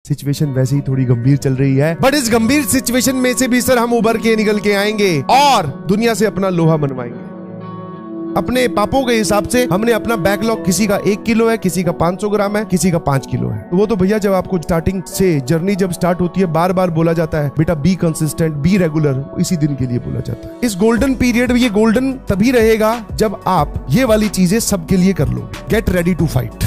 Situation वैसे ही थोड़ी गंभीर चल रही है, बट इस गंभीर सिचुएशन में से भी सर हम उभर के निकल के आएंगे और दुनिया से अपना लोहा मनवाएंगे। अपने पापों के हिसाब से हमने अपना बैकलॉग, किसी का 1 किलो है, किसी का 500 ग्राम है, किसी का 5 किलो है। तो वो तो भैया जब आपको स्टार्टिंग से जर्नी जब स्टार्ट होती है, बार बार बोला जाता है बेटा बी कंसिस्टेंट, बी रेगुलर, इसी दिन के लिए बोला जाता है। इस गोल्डन पीरियड में, ये गोल्डन तभी रहेगा जब आप ये वाली चीजें सबके लिए कर लो। Get ready to fight.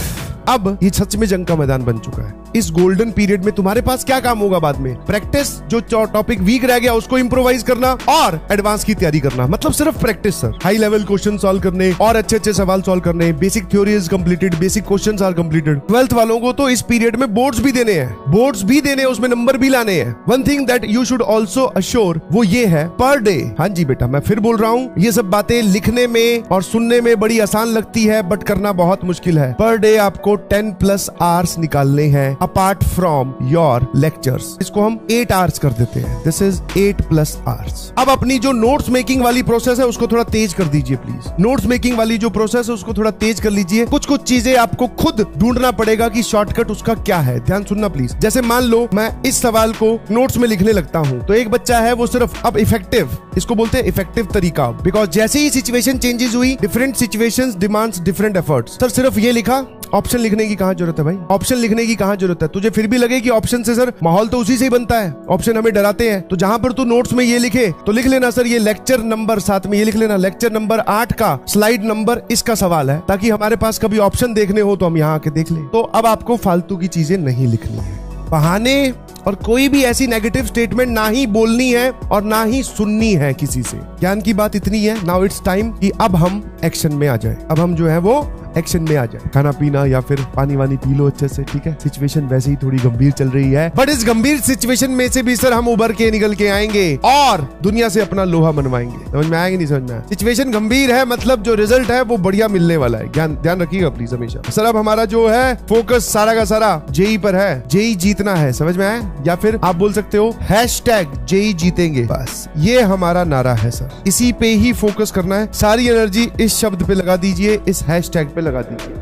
अब ये सच में जंग का मैदान बन चुका है। इस गोल्डन पीरियड में तुम्हारे पास क्या काम होगा बाद में? प्रैक्टिस, जो टॉपिक वीक रह गया उसको इंप्रोवाइज करना और एडवांस की तैयारी करना। मतलब सिर्फ practice sir. High level question solve करने और अच्छे अच्छे सवाल सॉल्व करने। Basic theory is completed, basic questions are completed. 12th वालों को तो इस पीरियड में बोर्ड्स भी देने हैं, उसमें नंबर भी लाने हैं। One thing that you should also assure, वो ये है पर डे। हाँ जी बेटा, मैं फिर बोल रहा हूँ, ये सब बातें लिखने में और सुनने में बड़ी आसान लगती है, बट करना बहुत मुश्किल है। पर डे आपको 10+ आवर्स निकालने हैं अपार्ट फ्रॉम योर लेक्चर्स। इसको हम 8 आवर्स कर देते हैं। This is 8+ hours. अब अपनी जो नोट्स मेकिंग वाली प्रोसेस है उसको थोड़ा तेज कर दीजिए प्लीज। नोट्स मेकिंग वाली जो प्रोसेस है उसको थोड़ा तेज कर लीजिए। कुछ कुछ चीजें आपको खुद ढूंढना पड़ेगा कि शॉर्टकट उसका क्या है। ध्यान सुनना प्लीज। जैसे मान लो मैं इस सवाल को नोट्स में लिखने लगता हूँ, तो एक बच्चा है वो सिर्फ, अब इफेक्टिव, इसको बोलते हैं इफेक्टिव तरीका, बिकॉज जैसे ही सिचुएशन चेंजेस हुई, different situations demands different efforts. Sir सिर्फ ये लिखा, ऑप्शन लिखने की कहां जरूरत है भाई? ऑप्शन लिखने की कहां जरूरत है? तुझे फिर भी लगे कि ऑप्शन से सर माहौल तो उसी से ही बनता है, ऑप्शन हमें डराते हैं, तो जहां पर तू नोट्स में ये लिखे तो लिख लेना सर ये लेक्चर नंबर, साथ में ये लिख लेना लेक्चर नंबर 8 का स्लाइड नंबर इसका सवाल है, ताकि हमारे पास कभी ऑप्शन देखने हो तो हम यहाँ आके देख लें। तो अब आपको फालतू की चीजें नहीं लिखनी है, बहाने और कोई भी ऐसी नेगेटिव स्टेटमेंट ना ही बोलनी है और ना ही सुननी है किसी से। ज्ञान की बात इतनी है। नाउ इट्स टाइम कि अब हम एक्शन में आ जाए। अब हम जो है वो एक्शन में आ जाए। खाना पीना या फिर पानी वानी पी लो अच्छे से, ठीक है? सिचुएशन वैसे ही थोड़ी गंभीर चल रही है, बट इस गंभीर सिचुएशन में से भी सर हम उभर के निकल के आएंगे और दुनिया से अपना लोहा मनवाएंगे। समझ में आएगी? नहीं समझ में आया? सिचुएशन गंभीर है, मतलब जो रिजल्ट है वो बढ़िया मिलने वाला है। ध्यान रखिएगा प्लीज हमेशा। सर अब हमारा जो है फोकस सारा का सारा जेई पर है। जेई जीतना है, समझ में आया? या फिर आप बोल सकते हो #जेई जीतेंगे। बस ये हमारा नारा है सर, इसी पे ही फोकस करना है। सारी एनर्जी इस शब्द पे लगा दीजिए, इस हैशटैग पे लगा दीजिए।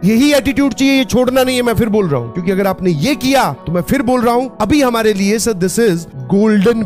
यही एटीट्यूड चाहिए, ये छोड़ना नहीं है। मैं फिर बोल रहा हूं, क्योंकि अगर आपने ये किया तो मैं फिर बोल रहा हूं, अभी हमारे लिए सर दिस इज गोल्डन